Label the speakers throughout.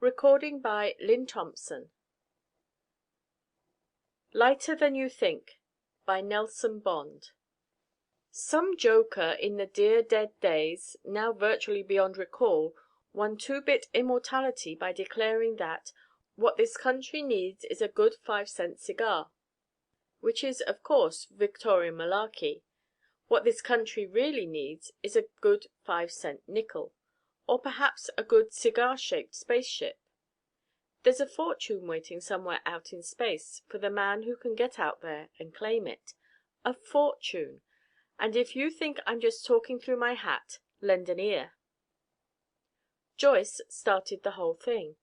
Speaker 1: Recording by Lynn Thompson. Lighter Than You Think by Nelson Bond. Some joker in the dear dead days, now virtually beyond recall, won two-bit immortality by declaring that what this country needs is a good 5-cent cigar, which is, of course, Victorian malarkey. What this country really needs is a good 5-cent nickel, or perhaps a good cigar-shaped spaceship. There's a fortune waiting somewhere out in space for the man who can get out there and claim it. A fortune! And if you think I'm just talking through my hat, lend an ear. Joyce started the whole thing.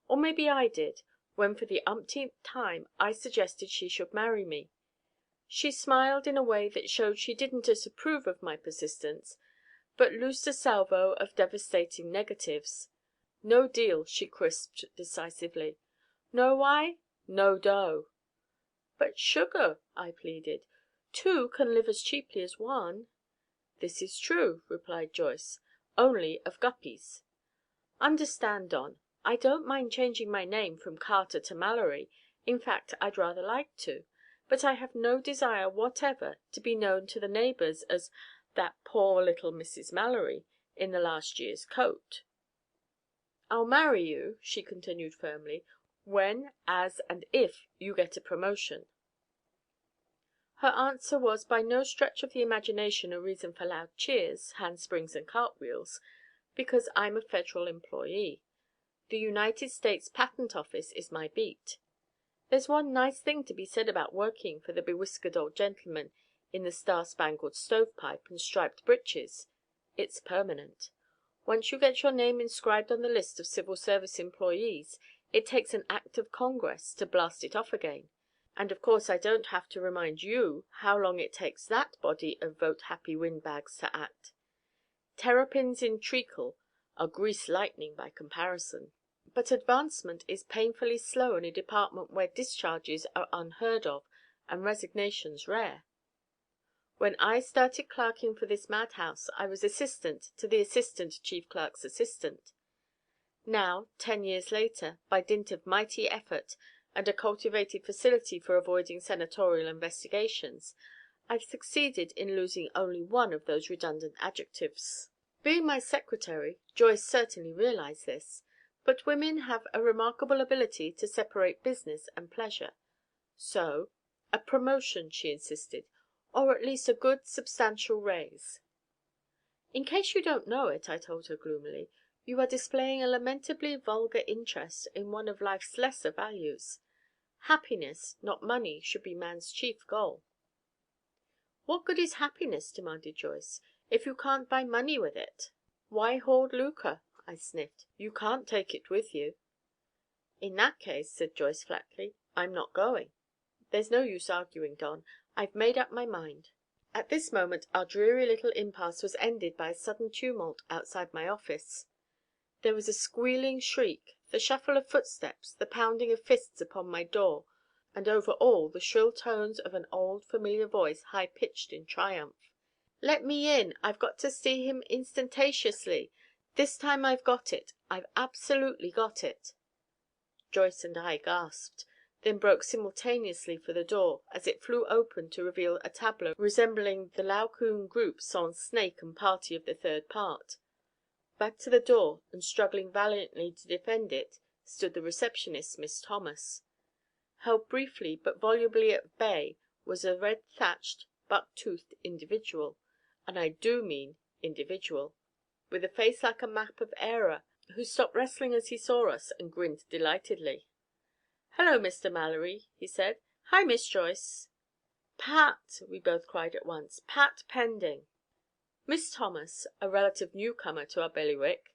Speaker 1: Or maybe I did, when for the umpteenth time I suggested she should marry me. She smiled in a way that showed she didn't disapprove of my persistence, but loosed a salvo of devastating negatives. No deal, she crisped decisively. Know why? No dough. But sugar, I pleaded. 2 can live as cheaply as 1. This is true, replied Joyce, only of guppies. Understand, Don, I don't mind changing my name from Carter to Mallory. In fact, I'd rather like to. But I have no desire whatever to be known to the neighbors as that poor little Mrs. Mallory in the last year's coat. I'll marry you, she continued firmly, when, as, and if you get a promotion. Her answer was by no stretch of the imagination a reason for loud cheers, handsprings, and cartwheels, because I'm a federal employee. The United States Patent Office is my beat. There's one nice thing to be said about working for the bewhiskered old gentleman in the star-spangled stovepipe and striped breeches. It's permanent. Once you get your name inscribed on the list of civil service employees, it takes an act of Congress to blast it off again. And of course I don't have to remind you how long it takes that body of vote-happy windbags to act. Terrapins in treacle are greased lightning by comparison. But advancement is painfully slow in a department where discharges are unheard of and resignations rare. When I started clerking for this madhouse, I was assistant to the assistant chief clerk's assistant. Now, 10 years later, by dint of mighty effort and a cultivated facility for avoiding senatorial investigations, I've succeeded in losing only one of those redundant adjectives. Being my secretary, Joyce certainly realized this, but women have a remarkable ability to separate business and pleasure. So, a promotion, she insisted, or at least a good substantial raise. In case you don't know it, I told her gloomily, you are displaying a lamentably vulgar interest in one of life's lesser values. Happiness, not money, should be man's chief goal. What good is happiness, demanded Joyce, if you can't buy money with it? Why hoard lucre? I sniffed. You can't take it with you. In that case, said Joyce flatly, I'm not going. There's no use arguing, Don. I've made up my mind. At this moment our dreary little impasse was ended by a sudden tumult outside my office. There was a squealing shriek, the shuffle of footsteps, the pounding of fists upon my door, and over all the shrill tones of an old familiar voice high-pitched in triumph. Let me in! I've got to see him instantaneously. This time I've got it. I've absolutely got it. Joyce and I gasped, then broke simultaneously for the door as it flew open to reveal a tableau resembling the Laocoon group sans snake and party of the third part. Back to the door, and struggling valiantly to defend it, stood the receptionist, Miss Thomas. Held briefly but volubly at bay was a red-thatched, buck-toothed individual, and I do mean individual, with a face like a map of Eire, who stopped wrestling as he saw us and grinned delightedly. "Hello, Mr. Mallory," he said. "Hi, Miss Joyce." "Pat!" we both cried at once. "Pat Pending." Miss Thomas, a relative newcomer to our bailiwick,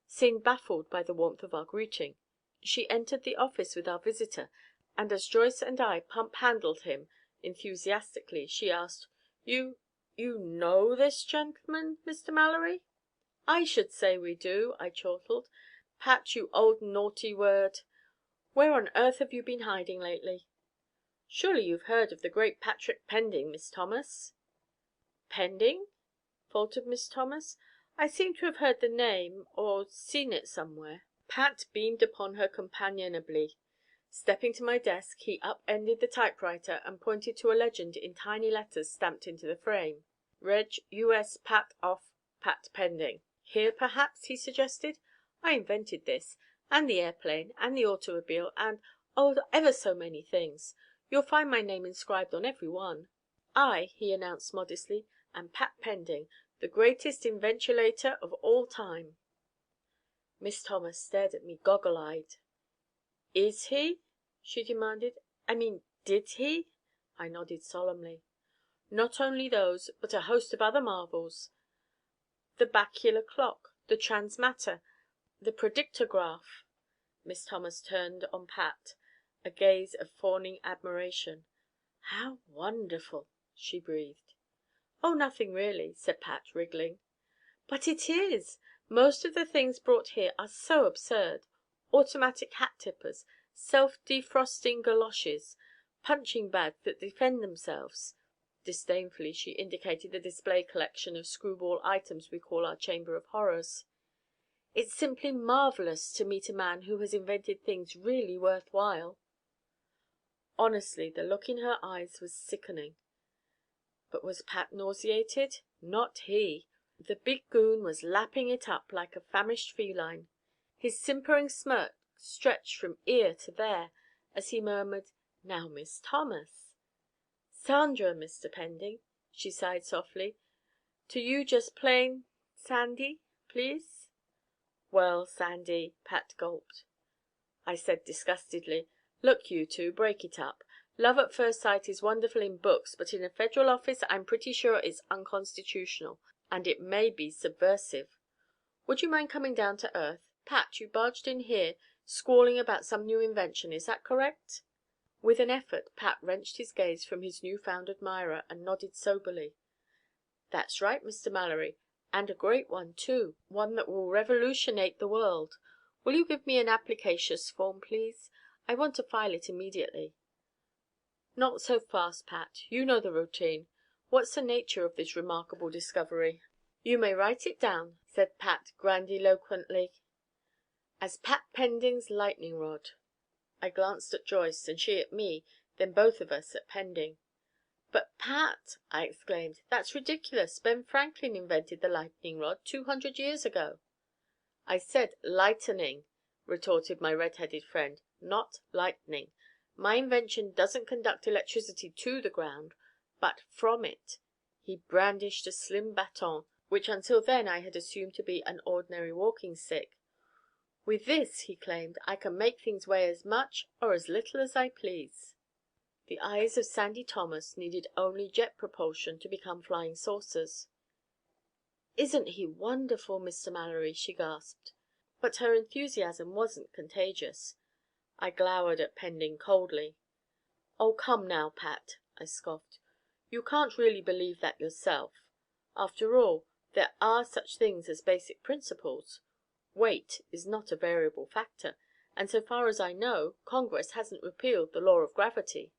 Speaker 1: seemed baffled by the warmth of our greeting. She entered the office with our visitor, and as Joyce and I pump-handled him enthusiastically, she asked, You know this gentleman, Mr. Mallory?" "I should say we do," I chortled. "Pat, you old naughty word. Where on earth have you been hiding lately?" "Surely you've heard of the great Patrick Pending, Miss Thomas?" "Pending?" faltered Miss Thomas. "I seem to have heard the name, or seen it somewhere." Pat beamed upon her companionably. Stepping to my desk, he upended the typewriter and pointed to a legend in tiny letters stamped into the frame. Reg. US Pat off. Pat pending. Here, perhaps, he suggested. I invented this, and the airplane, and the automobile, and oh, ever so many things. You'll find my name inscribed on every one. I, he announced modestly, am Pat Pending, the greatest inventulator of all time. Miss Thomas stared at me goggle-eyed. "Is he?" she demanded. "I mean, did he?" I nodded solemnly. "Not only those, but a host of other marvels. The bacular clock, the transmatter, the predictograph." Miss Thomas turned on Pat a gaze of fawning admiration. "How wonderful!" she breathed. "Oh, nothing really," said Pat, wriggling. "But it is. Most of the things brought here are so absurd. Automatic hat tippers, self-defrosting galoshes, punching bags that defend themselves." Disdainfully she indicated the display collection of screwball items we call our Chamber of Horrors. "It's simply marvelous to meet a man who has invented things really worth while." Honestly, the look in her eyes was sickening. But was Pat nauseated? Not he. The big goon was lapping it up like a famished feline. His simpering smirk stretched from ear to there as he murmured, "Now, Miss Thomas." "Sandra, Mr. Pending," she sighed softly. "To you just plain Sandy, please." "Well, Sandy," Pat gulped. I said disgustedly, "Look, you two, break it up. Love at first sight is wonderful in books, but in a federal office I'm pretty sure it's unconstitutional, and it may be subversive. Would you mind coming down to earth? Pat, you barged in here squalling about some new invention. Is that correct?" With an effort Pat wrenched his gaze from his new-found admirer and nodded soberly. "That's right, Mr. Mallory, and a great one, too. One that will revolutionate the world. Will you give me an applicaceous form, please? I want to file it immediately." "Not so fast, Pat. You know the routine. What's the nature of this remarkable discovery?" "You may write it down," said Pat grandiloquently, "as Pat Pending's lightning rod." I glanced at Joyce, and she at me, then both of us at Pending. "But, Pat," I exclaimed, "that's ridiculous. Ben Franklin invented the lightning rod 200 years ago." "I said lightening," retorted my red-headed friend, "not lightning. My invention doesn't conduct electricity to the ground, but from it." He brandished a slim baton, which until then I had assumed to be an ordinary walking stick. "With this," he claimed, "I can make things weigh as much or as little as I please." The eyes of Sandy Thomas needed only jet propulsion to become flying saucers. "Isn't he wonderful, Mr. Mallory?" she gasped. But her enthusiasm wasn't contagious. I glowered at Pending coldly. "Oh, come now, Pat," I scoffed. "You can't really believe that yourself. After all, there are such things as basic principles. Weight is not a variable factor, and so far as I know, Congress hasn't repealed the law of gravity."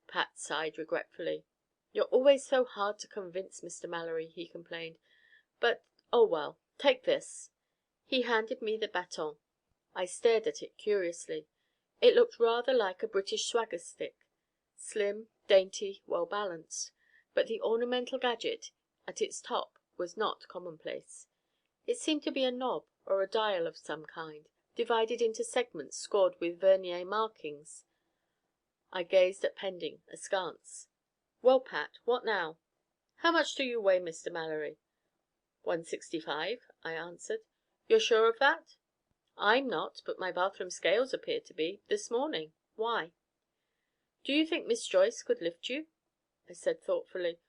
Speaker 1: Pat sighed regretfully. "You're always so hard to convince, Mr. Mallory," he complained. "But oh well, take this." He handed me the baton. I stared at it curiously. It looked rather like a British swagger stick, slim, dainty, well balanced. But the ornamental gadget at its top was not commonplace. It seemed to be a knob or a dial of some kind, divided into segments scored with vernier markings. I gazed at Pending askance. "Well, Pat, what now?" "How much do you weigh, Mr. Mallory?" 165, I answered. "You're sure of that?" "I'm not, but my bathroom scales appear to be, this morning. Why?" "Do you think Miss Joyce could lift you?" I said thoughtfully.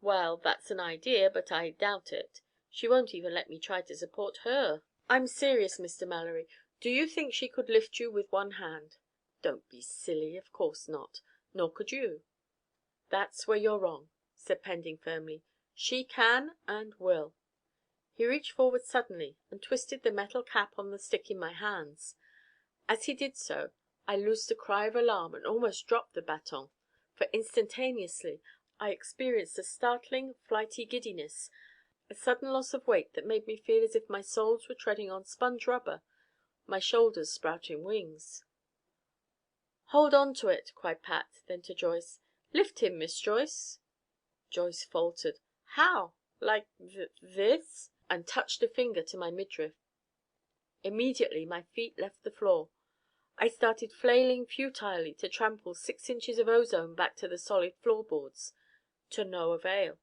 Speaker 1: "Well, that's an idea, but I doubt it. She won't even let me try to support her." "I'm serious, Mr. Mallory. Do you think she could lift you with one hand?" "Don't be silly. Of course not. Nor could you." "That's where you're wrong," said Pending firmly. "She can and will." He reached forward suddenly and twisted the metal cap on the stick in my hands. As he did so, I loosed a cry of alarm and almost dropped the baton, for instantaneously I experienced a startling, flighty giddiness, a sudden loss of weight that made me feel as if my soles were treading on sponge rubber. my shoulders sprouting wings. "Hold on to it," cried Pat, then to Joyce, "Lift him, Miss Joyce." Joyce faltered. "How? Like this?" and touched a finger to my midriff. Immediately my feet left the floor. I started flailing futilely to trample 6 inches of ozone back to the solid floorboards. To no avail.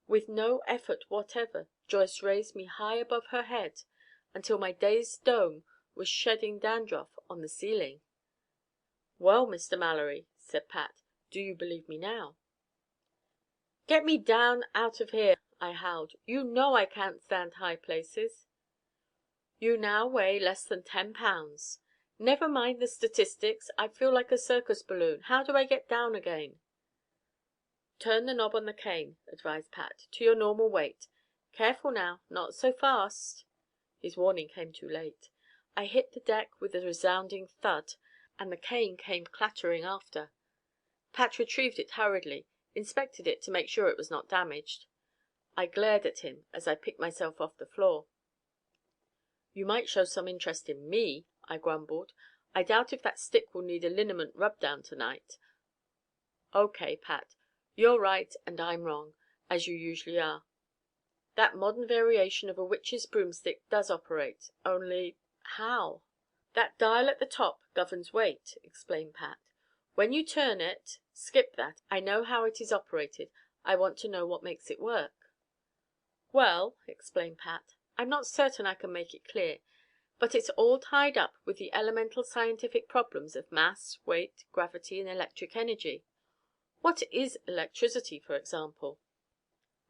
Speaker 1: With no effort whatever, Joyce raised me high above her head until my dazed dome was shedding dandruff on the ceiling. "Well, Mr. Mallory," said Pat, "do you believe me now?" "Get me down out of here," I howled. "You know I can't stand high places." "You now weigh less than 10 pounds. Never mind the statistics. I feel like a circus balloon. How do I get down again?" "Turn the knob on the cane," advised Pat, "to your normal weight. Careful now, not so fast." His warning came too late. I hit the deck with a resounding thud, and the cane came clattering after. Pat retrieved it hurriedly, inspected it to make sure it was not damaged. I glared at him as I picked myself off the floor. "You might show some interest in me," I grumbled. "I doubt if that stick will need a liniment rub-down tonight." "Okay, Pat. You're right and I'm wrong, as you usually are. That modern variation of a witch's broomstick does operate. Only how?" "That dial at the top governs weight," explained Pat. "When you turn it—" "Skip that. I know how it is operated. I want to know what makes it work." "Well," explained Pat, "I'm not certain I can make it clear, but it's all tied up with the elemental scientific problems of mass, weight, gravity, and electric energy. What is electricity, for example?"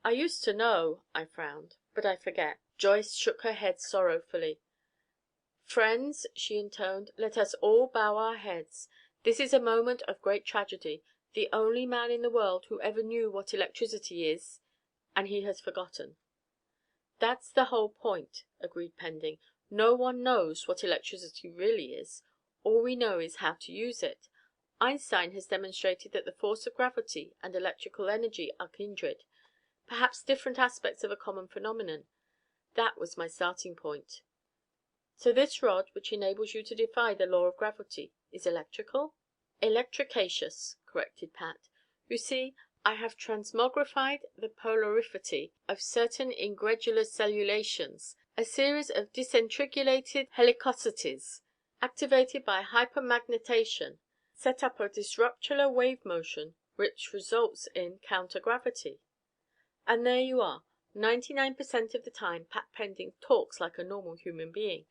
Speaker 1: "I used to know," I frowned, "but I forget." Joyce shook her head sorrowfully. "Friends," she intoned, "let us all bow our heads. This is a moment of great tragedy. The only man in the world who ever knew what electricity is, and he has forgotten." "That's the whole point," agreed Pending. "No one knows what electricity really is. All we know is how to use it. Einstein has demonstrated that the force of gravity and electrical energy are kindred, perhaps different aspects of a common phenomenon. That was my starting point." "So this rod, which enables you to defy the law of gravity, is electrical?" "Electricaceous," corrected Pat. "You see, I have transmogrified the polarifity of certain ingredulous cellulations, a series of disintegrated helicosities, activated by hypermagnetation, set up a disruptular wave motion which results in counter-gravity." And there you are. 99% of the time Pat Pending talks like a normal human being,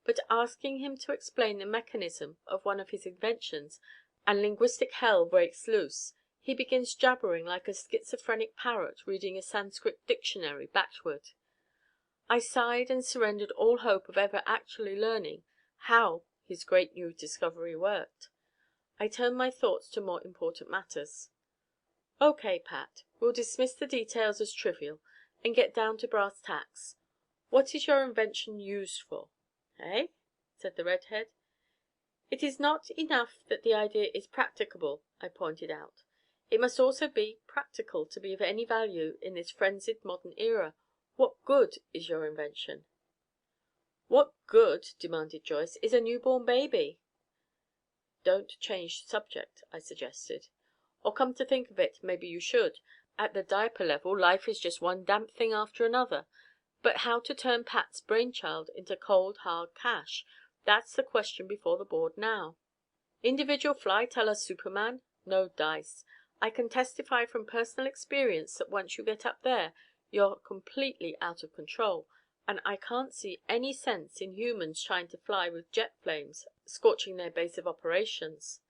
Speaker 1: but asking him to explain the mechanism of one of his inventions and linguistic hell breaks loose. He begins jabbering like a schizophrenic parrot reading a Sanskrit dictionary backward. I sighed and surrendered all hope of ever actually learning how his great new discovery worked. I turned my thoughts to more important matters. "Okay, Pat, we'll dismiss the details as trivial and get down to brass tacks. What is your invention used for?" "Eh?" said the redhead. "It is not enough that the idea is practicable," I pointed out. "It must also be practical to be of any value in this frenzied modern era. What good is your invention?" "What good," demanded Joyce, "is a newborn baby?" "Don't change the subject," I suggested. "Or come to think of it, maybe you should. At the diaper level life is just one damp thing after another. But how to turn Pat's brainchild into cold hard cash, that's the question before the board now. Individual flight a la Superman? No dice. I can testify from personal experience that once you get up there you're completely out of control, and I can't see any sense in humans trying to fly with jet flames scorching their base of operations.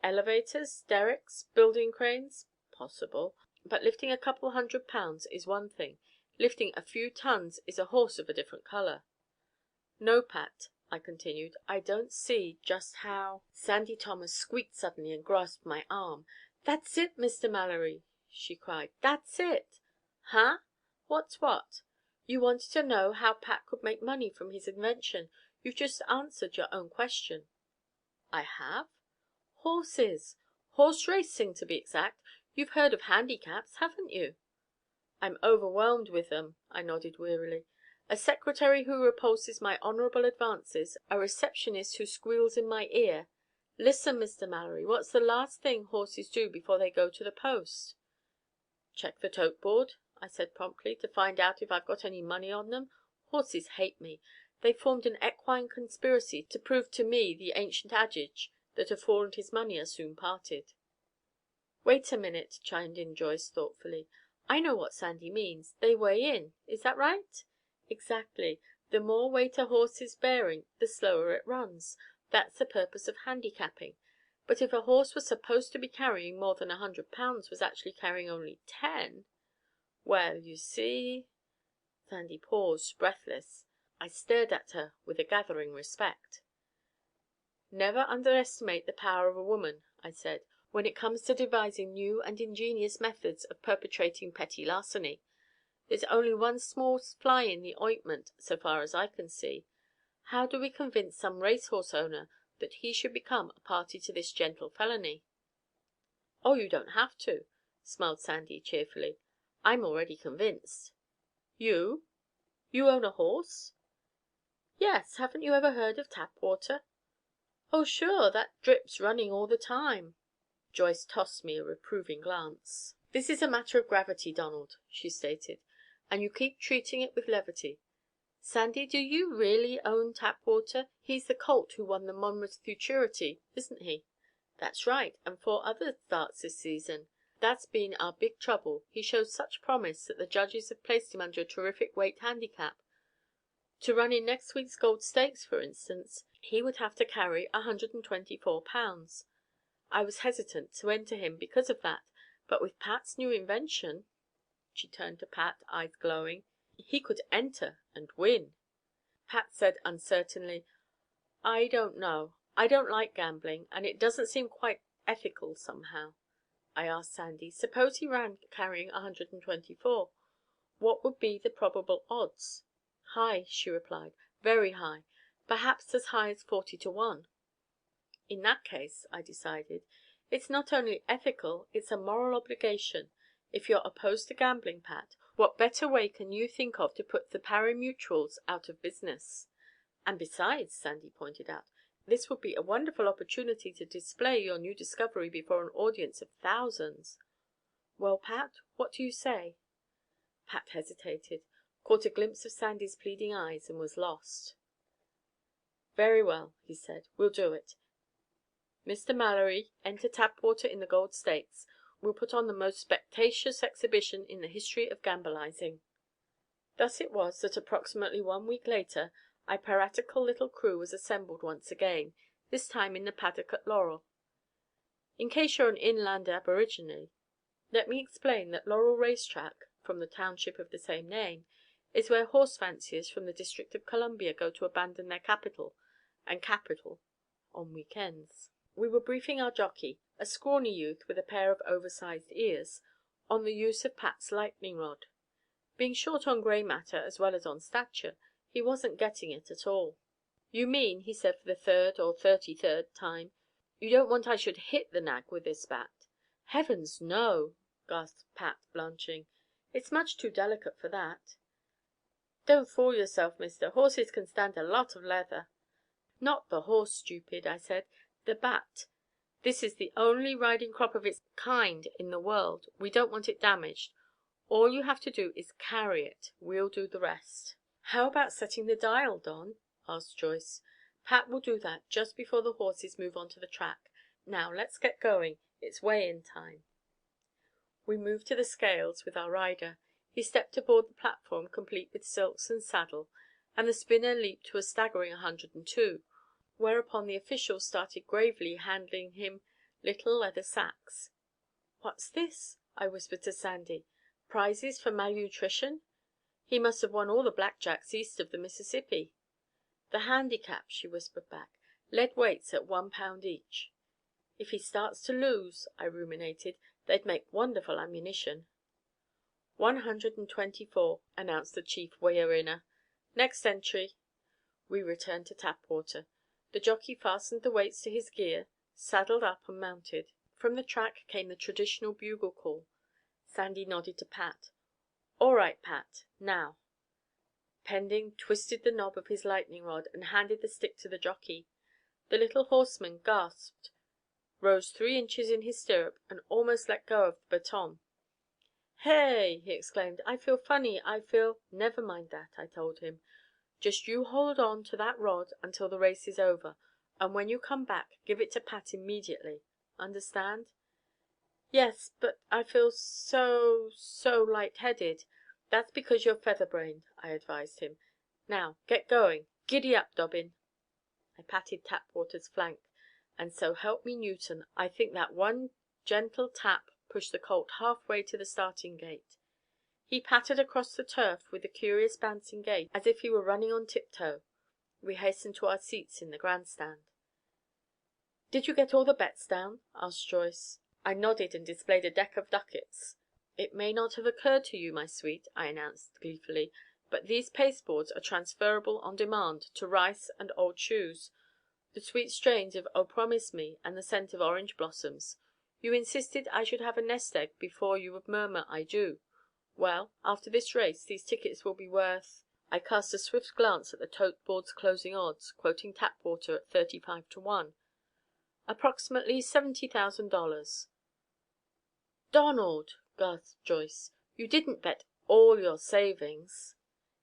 Speaker 1: Elevators, derricks, building cranes? Possible. But lifting a couple £100 is one thing. Lifting a few tons is a horse of a different color. No, Pat," I continued, "I don't see just how—" Sandy Thomas squeaked suddenly and grasped my arm. "That's it, Mr. Mallory!" she cried. "That's it!" "Huh? What's what?" "You wanted to know how Pat could make money from his invention. You've just answered your own question." "I have?" "Horses. Horse racing, to be exact. You've heard of handicaps, haven't you?" "I'm overwhelmed with them," I nodded wearily. A secretary who repulses my honourable advances, a receptionist who squeals in my ear. Listen, Mr. Mallory, what's the last thing horses do before they go to the post?" "Check the tote board," I said promptly, "to find out if I've got any money on them. Horses hate me. They formed an equine conspiracy to prove to me the ancient adage that a fool and his money are soon parted." "Wait a minute," chimed in Joyce thoughtfully. "I know what Sandy means. They weigh in. Is that right?" "Exactly. The more weight a horse is bearing the slower it runs. That's the purpose of handicapping. But if a horse was supposed to be carrying more than 100 pounds was actually carrying only 10, well, you see—" Sandy paused, breathless. I stared at her with a gathering respect. "Never underestimate the power of a woman," I said, "when it comes to devising new and ingenious methods of perpetrating petty larceny. There's only one small fly in the ointment, so far as I can see. How do we convince some racehorse owner that he should become a party to this gentle felony?" "Oh, you don't have to," smiled Sandy cheerfully. "I'm already convinced." "You? You own a horse?" "Yes. Haven't you ever heard of Tapwater?" "Oh, sure. That drip's running all the time." Joyce tossed me a reproving glance. "This is a matter of gravity, Donald," she stated, "and you keep treating it with levity. Sandy, do you really own Tapwater? He's the colt who won the Monmouth Futurity, isn't he?" "That's right, and 4 other starts this season. That's been our big trouble. He shows such promise that the judges have placed him under a terrific weight handicap. To run in next week's Gold Stakes, for instance, he would have to carry 124 pounds. I was hesitant to enter him because of that, but with Pat's new invention—" She turned to Pat, eyes glowing. "He could enter and win." Pat said uncertainly, "I don't know. I don't like gambling, and it doesn't seem quite ethical, somehow." I asked Sandy, "Suppose he ran carrying 124, what would be the probable odds?" "High," she replied, "very high. Perhaps as high as 40 to 1. "In that case," I decided, "it's not only ethical, it's a moral obligation. If you're opposed to gambling, Pat, what better way can you think of to put the pari-mutuels out of business?" "And besides," Sandy pointed out, "this would be a wonderful opportunity to display your new discovery before an audience of thousands. Well, Pat, what do you say?" Pat hesitated, caught a glimpse of Sandy's pleading eyes, and was lost. "Very well," he said, "we'll do it. Mr. Mallory, enter Tapwater in the Gold Stakes. We'll put on the most spectaceous exhibition in the history of gambalizing." Thus it was that approximately 1 week later our piratical little crew was assembled once again, this time in the paddock at Laurel. In case you're an inland aborigine, let me explain that Laurel Racetrack, from the township of the same name, is where horse fanciers from the District of Columbia go to abandon their capital on weekends. We were briefing our jockey, a scrawny youth with a pair of oversized ears, on the use of Pat's lightning rod. Being short on gray matter as well as on stature, he wasn't getting it at all. "You mean," he said for the 3rd or 33rd time, "you don't want I should hit the nag with this bat?" "Heavens, no!" gasped Pat, blanching. "It's much too delicate for that." "Don't fool yourself, mister. Horses can stand a lot of leather." "Not the horse, stupid," I said. "The bat. This is the only riding crop of its kind in the world. We don't want it damaged. All you have to do is carry it. We'll do the rest." "How about setting the dial, Don?" asked Joyce. "Pat will do that just before the horses move onto the track. Now let's get going. It's weigh-in time." We moved to the scales with our rider. He stepped aboard the platform complete with silks and saddle, and the spinner leaped to a staggering 102, whereupon the officials started gravely handing him little leather sacks. "What's this?" I whispered to Sandy. "Prizes for malnutrition? He must have won all the blackjacks east of the Mississippi." "The handicap," she whispered back. "Lead weights at 1 pound each." "If he starts to lose," I ruminated, "they'd make wonderful ammunition." 124, announced the chief weigher-inner. "Next entry." We returned to Tapwater. The jockey fastened the weights to his gear, saddled up and mounted. From the track came the traditional bugle call. Sandy nodded to Pat. "All right, Pat. Now." Pending twisted the knob of his lightning rod and handed the stick to the jockey. The little horseman gasped, rose 3 inches in his stirrup, and almost let go of the baton. "Hey!" he exclaimed. "I feel funny. I feel—" "Never mind that," I told him. "Just you hold on to that rod until the race is over, and when you come back give it to Pat immediately. Understand?" "Yes, but I feel so light-headed." "That's because you're feather-brained," I advised him. "Now get going. Giddy up, Dobbin." I patted Tapwater's flank, and so help me Newton, I think that one gentle tap pushed the colt halfway to the starting gate. He pattered across the turf with a curious bouncing gait, as if he were running on tiptoe. We hastened to our seats in the grandstand. "Did you get all the bets down?" asked Joyce. I nodded and displayed a deck of ducats. "It may not have occurred to you, my sweet," I announced gleefully, "but these pasteboards are transferable on demand to rice and old shoes, the sweet strains of 'Oh Promise Me' and the scent of orange blossoms. You insisted I should have a nest egg before you would murmur 'I do.' Well, after this race these tickets will be worth—" I cast a swift glance at the tote board's closing odds, quoting Tapwater at 35 to 1. "Approximately $70,000. "Donald!" gasped Joyce. "You didn't bet all your savings?"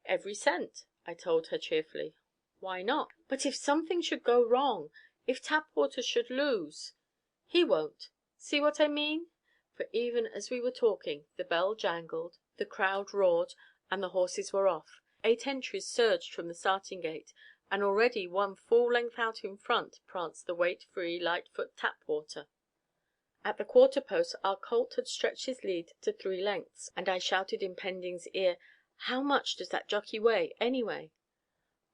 Speaker 1: "Every cent," I told her cheerfully. "Why not?" "But if something should go wrong? If Tapwater should lose?" "He won't. See what I mean?" For even as we were talking, the bell jangled, the crowd roared, and the horses were off. 8 entries surged from the starting gate, and already one full length out in front pranced the weight-free, Lightfoot Tapwater. At the quarter post our colt had stretched his lead to 3 lengths, and I shouted in Pending's ear, "How much does that jockey weigh, anyway?"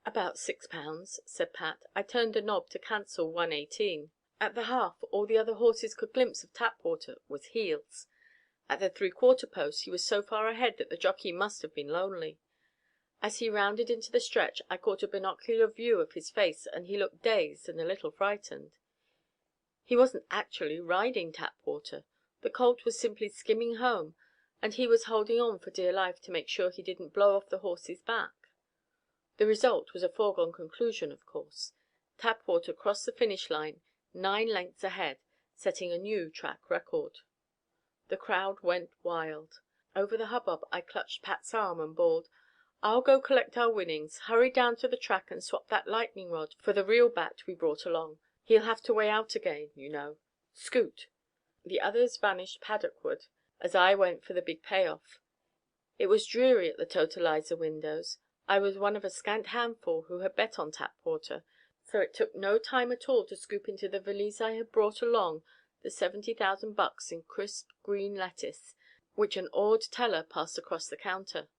Speaker 1: "About 6 pounds," said Pat. I turned the knob to cancel 118. At the half, all the other horses could glimpse of Tapwater was heels. At the 3/4 post he was so far ahead that the jockey must have been lonely. As he rounded into the stretch, I caught a binocular view of his face, and he looked dazed and a little frightened. He wasn't actually riding Tapwater. The colt was simply skimming home, and he was holding on for dear life to make sure he didn't blow off the horse's back. The result was a foregone conclusion, of course. Tapwater crossed the finish line 9 lengths ahead, setting a new track record. The crowd went wild. Over the hubbub I clutched Pat's arm and bawled, "I'll go collect our winnings. Hurry down to the track and swap that lightning rod for the real bat we brought along. He'll have to weigh out again, you know. Scoot." The others vanished paddockward as I went for the big payoff. It was dreary at the totalizer windows. I was one of a scant handful who had bet on Tapwater, so it took no time at all to scoop into the valise I had brought along the $70,000 in crisp green lettuce, which an awed teller passed across the counter.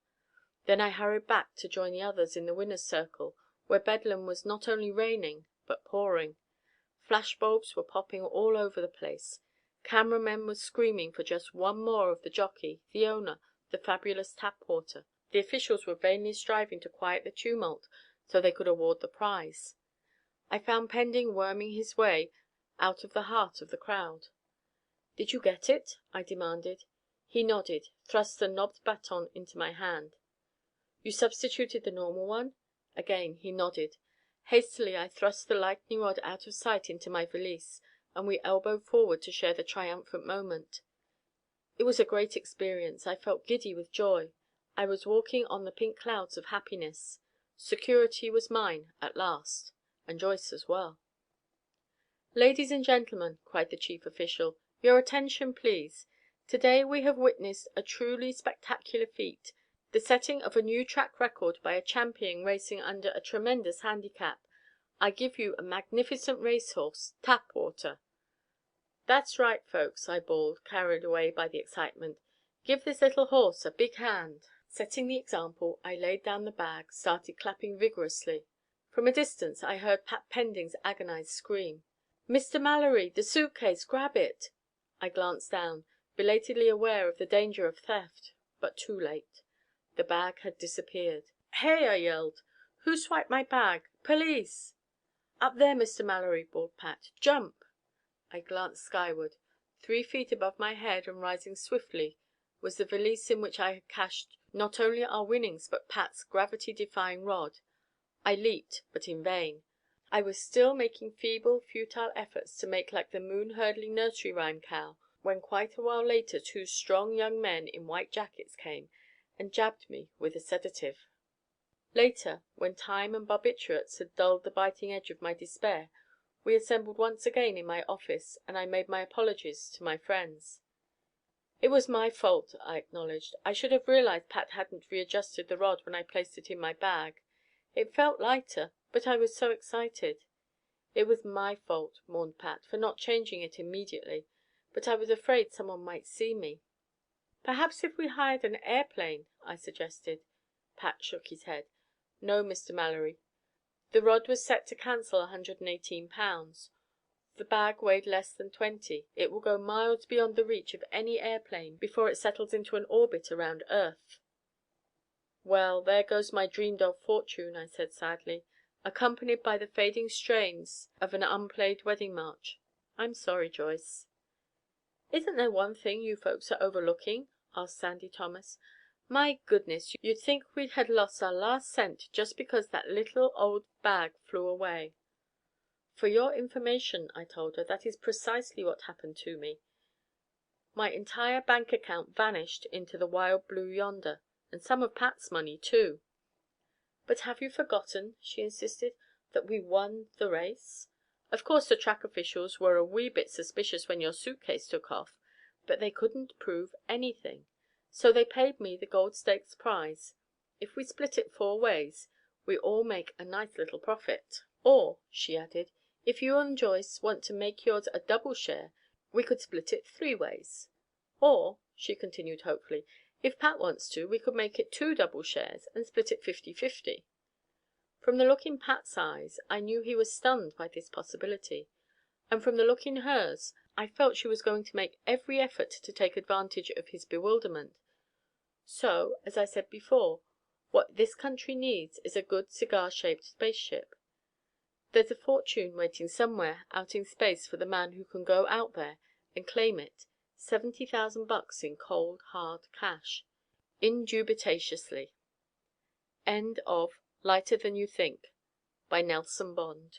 Speaker 1: Then I hurried back to join the others in the winner's circle, where bedlam was not only reigning, but pouring. Flashbulbs were popping all over the place. Cameramen were screaming for just one more of the jockey, the owner, the fabulous Tapwater. The officials were vainly striving to quiet the tumult so they could award the prize. I found Pending worming his way out of the heart of the crowd. "Did you get it?" I demanded. He nodded, thrust the knobbed baton into my hand. "You substituted the normal one?" Again he nodded. Hastily I thrust the lightning rod out of sight into my valise, and we elbowed forward to share the triumphant moment. It was a great experience. I felt giddy with joy. I was walking on the pink clouds of happiness. Security was mine at last, and Joyce as well. "Ladies and gentlemen," cried the chief official, "your attention, please. Today we have witnessed a truly spectacular feat, the setting of a new track record by a champion racing under a tremendous handicap. I give you a magnificent racehorse, Tapwater." "That's right, folks," I bawled, carried away by the excitement. "Give this little horse a big hand." Setting the example, I laid down the bag, started clapping vigorously. From a distance I heard Pat Pending's agonized scream. "Mr. Mallory, the suitcase, grab it." I glanced down, belatedly aware of the danger of theft, but too late. The bag had disappeared. "Hey!" I yelled. "Who swiped my bag? Police!" "Up there, Mr. Mallory," bawled Pat. "Jump!" I glanced skyward. 3 feet above my head and rising swiftly was the valise in which I had cached not only our winnings but Pat's gravity-defying rod. I leaped, but in vain. I was still making feeble, futile efforts to make like the moon-hurdling nursery rhyme cow, when quite a while later 2 strong young men in white jackets came and jabbed me with a sedative. Later, when time and barbiturates had dulled the biting edge of my despair, we assembled once again in my office, and I made my apologies to my friends. "It was my fault," I acknowledged. "I should have realized Pat hadn't readjusted the rod when I placed it in my bag. It felt lighter, but I was so excited." "It was my fault," mourned Pat, "for not changing it immediately, but I was afraid someone might see me." "Perhaps if we hired an airplane," I suggested. Pat shook his head. "No, Mr. Mallory. The rod was set to cancel 118 pounds. The bag weighed less than 20. It will go miles beyond the reach of any airplane before it settles into an orbit around Earth." "Well, there goes my dreamed of fortune," I said sadly, accompanied by the fading strains of an unplayed wedding march. "I'm sorry, Joyce." "Isn't there one thing you folks are overlooking?" asked Sandy Thomas. "My goodness, you'd think we had lost our last cent just because that little old bag flew away." "For your information," I told her, "that is precisely what happened to me. My entire bank account vanished into the wild blue yonder, and some of Pat's money, too." "But have you forgotten," she insisted, "that we won the race? Of course the track officials were a wee bit suspicious when your suitcase took off, but they couldn't prove anything. So they paid me the gold stakes prize. If we split it 4 ways, we all make a nice little profit. Or," she added, "if you and Joyce want to make yours a double share, we could split it 3 ways. Or," she continued hopefully, "if Pat wants to, we could make it 2 double shares and split it 50-50." From the look in Pat's eyes, I knew he was stunned by this possibility, and from the look in hers, I felt she was going to make every effort to take advantage of his bewilderment. So, as I said before, what this country needs is a good cigar-shaped spaceship. There's a fortune waiting somewhere out in space for the man who can go out there and claim it. $70,000 in cold, hard cash. Indubitatiously. End of Lighter Than You Think by Nelson Bond.